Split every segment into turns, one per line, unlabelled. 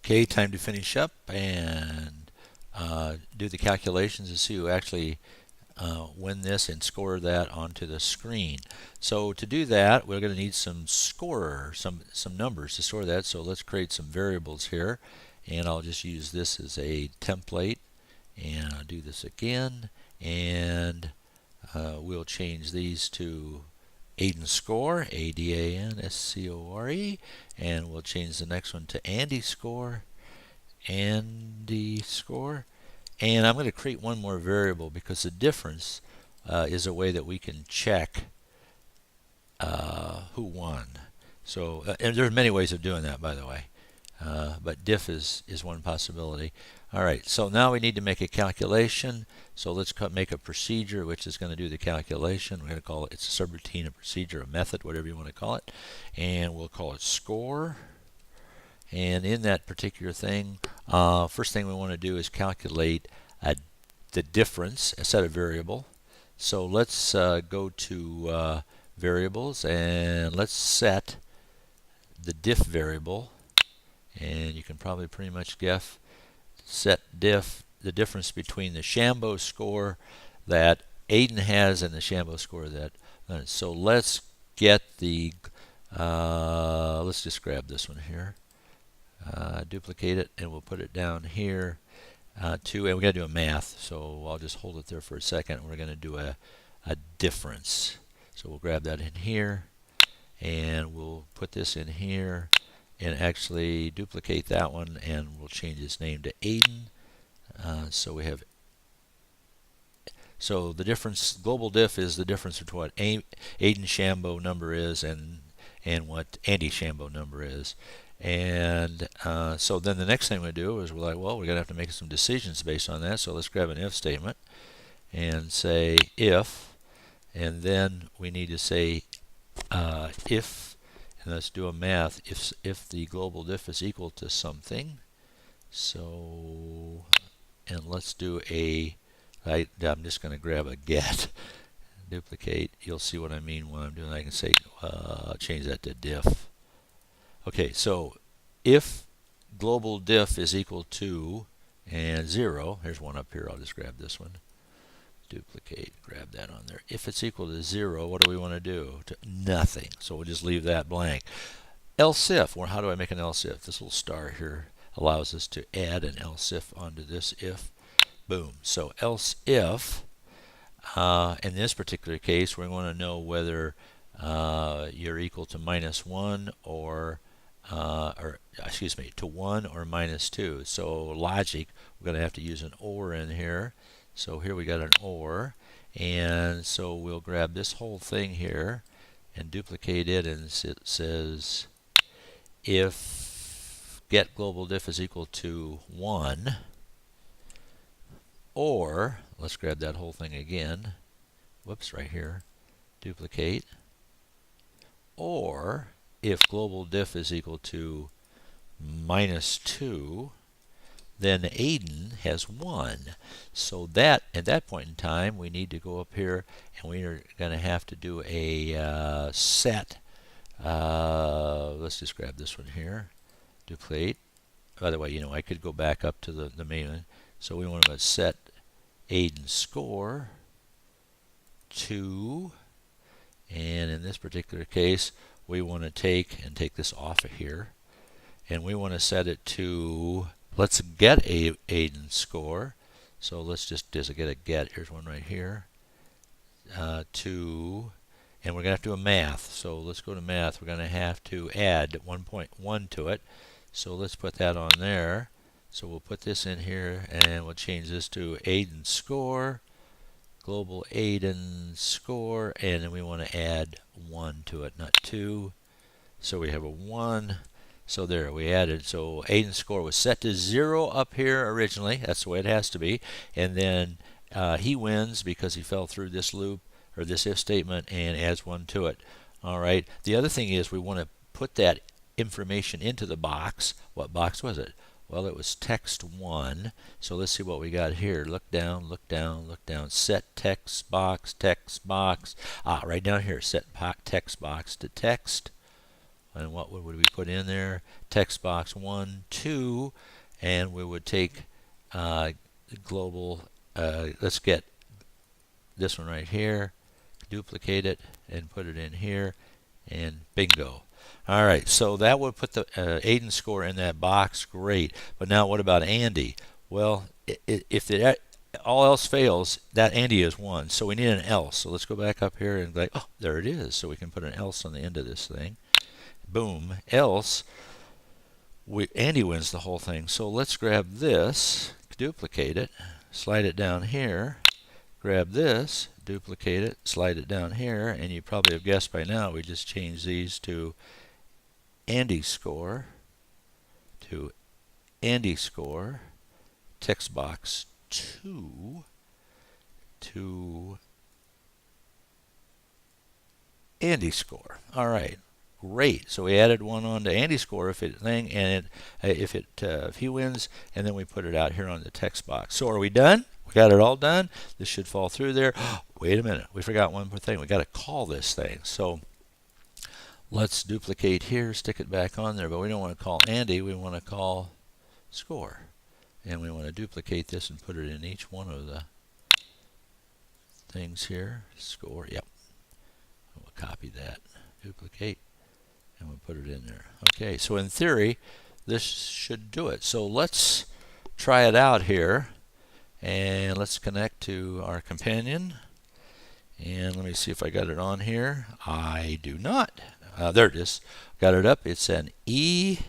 Okay, time to finish up and do the calculations to see who actually win this and score that onto the screen. So to do that, we're going to need some scorer, some numbers to store that. So let's create some variables here, and I'll just use this as a template. And I'll do this again, and we'll change these to Aiden Score, Adanscore, and we'll change the next one to Andy Score, Andy Score. And I'm going to create one more variable because the difference is a way that we can check who won. So, and there are many ways of doing that, by the way. But diff is one possibility. All right, so now we need to make a calculation. So let's make a procedure which is going to do the calculation. We're going to call it, it's a subroutine, a procedure, a method, whatever you want to call it. And we'll call it score. And in that particular thing, first thing we want to do is calculate the difference, a set of variable. So let's go to variables, and let's set the diff variable. And you can probably pretty much set diff, the difference between the Shambo score that Aiden has and the Shambo score that. So let's get the, let's just grab this one here, duplicate it, and we'll put it down here and we got to do a math. So I'll just hold it there for a second. We're going to do a difference. So we'll grab that in here, and we'll put this in here, and actually duplicate that one, and we'll change its name to Aiden. So we have, so the difference, global diff is the difference between what Aiden Shambo number is and what Andy Shambo number is. And so then the next thing we do is we're like, well, we're going to have to make some decisions based on that. So let's grab an if statement and say if, and then we need to say if, and let's do a math, if the global diff is equal to something. So, and let's do I'm just going to grab a get, duplicate. You'll see what I mean when I'm doing. I can say change that to diff. Okay, so if global diff is equal to and 0, there's one up here. I'll just grab this one, duplicate, grab that on there. If it's equal to 0, what do we want to do? Nothing. So we'll just leave that blank. Else if, or how do I make an else if? This little star here allows us to add an else if onto this if. Boom. So else if, in this particular case, we're going to know whether you're equal to -1 or excuse me, to 1 or -2. So logic, we're going to have to use an or in here. So here we got an or, and so we'll grab this whole thing here and duplicate it, and it says if get global diff is equal to 1, or let's grab that whole thing again, whoops, right here, duplicate, or if global diff is equal to -2, then Aiden has 1. So that at that point in time, we need to go up here, and we are going to have to do a set. Let's just grab this one here, duplicate. By the way, you know, I could go back up to the main one. So we want to set Aiden score to, and in this particular case, we want to take this off of here, and we want to set it to, let's get a Aiden score. So let's just get a get. Here's one right here. To, and we're going to have to do a math. So let's go to math. We're going to have to add 1.1 to it. So let's put that on there. So we'll put this in here, and we'll change this to Aiden score, global Aiden score, and then we want to add 1 to it, not 2. So we have a 1. So there, we added. So Aiden's score was set to 0 up here originally. That's the way it has to be. And then he wins because he fell through this loop or this if statement and adds 1 to it. All right. The other thing is we want to put that information into the box. What box was it? Well, it was text 1. So let's see what we got here. Look down, look down, look down. Set text box, text box. Right down here, set text box to text. And what would we put in there? Text box 1, 2, and we would take global, let's get this one right here, duplicate it, and put it in here, and bingo. All right, so that would put the Aiden score in that box. Great. But now what about Andy? Well, if all else fails, that Andy is 1. So we need an else. So let's go back up here and like, oh, there it is. So we can put an else on the end of this thing. Boom. Else, Andy wins the whole thing. So let's grab this, duplicate it, slide it down here, grab this, duplicate it, slide it down here, and you probably have guessed by now we just changed these to Andy score, text box 2 to Andy score. All right, great. So we added one on to Andy score if he wins, and then we put it out here on the text box. So are we done? We got it all done. This should fall through there. Wait a minute, we forgot one more thing. We got to call this thing. So let's duplicate here, stick it back on there, but we don't want to call Andy, we want to call score. And we want to duplicate this and put it in each one of the things here. Score, yep. We'll copy that, duplicate, and we'll put it in there. Okay, so in theory, this should do it. So let's try it out here, and let's connect to our companion. And let me see if I got it on here. I do not. There it is. Got it up. It's an ECXFVP.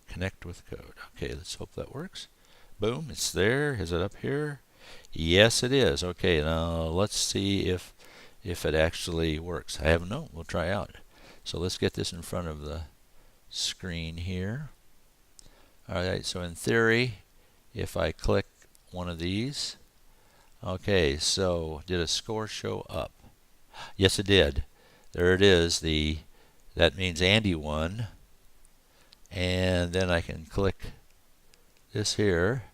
Connect with code. Okay, let's hope that works. Boom, it's there. Is it up here? Yes, it is. Okay, now let's see if it actually works. I haven't known. We'll try out. So let's get this in front of the screen here. Alright, so in theory, if I click one of these, okay, so did a score show up? Yes, it did. There it is. That means Andy won. And then I can click this here,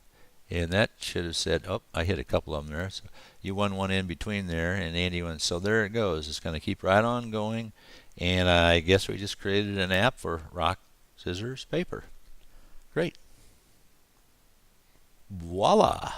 and that should have said, oh, I hit a couple of them there. So you won one in between there, and Andy won. So there it goes. It's going to keep right on going. And I guess we just created an app for rock, scissors, paper. Great. Voila.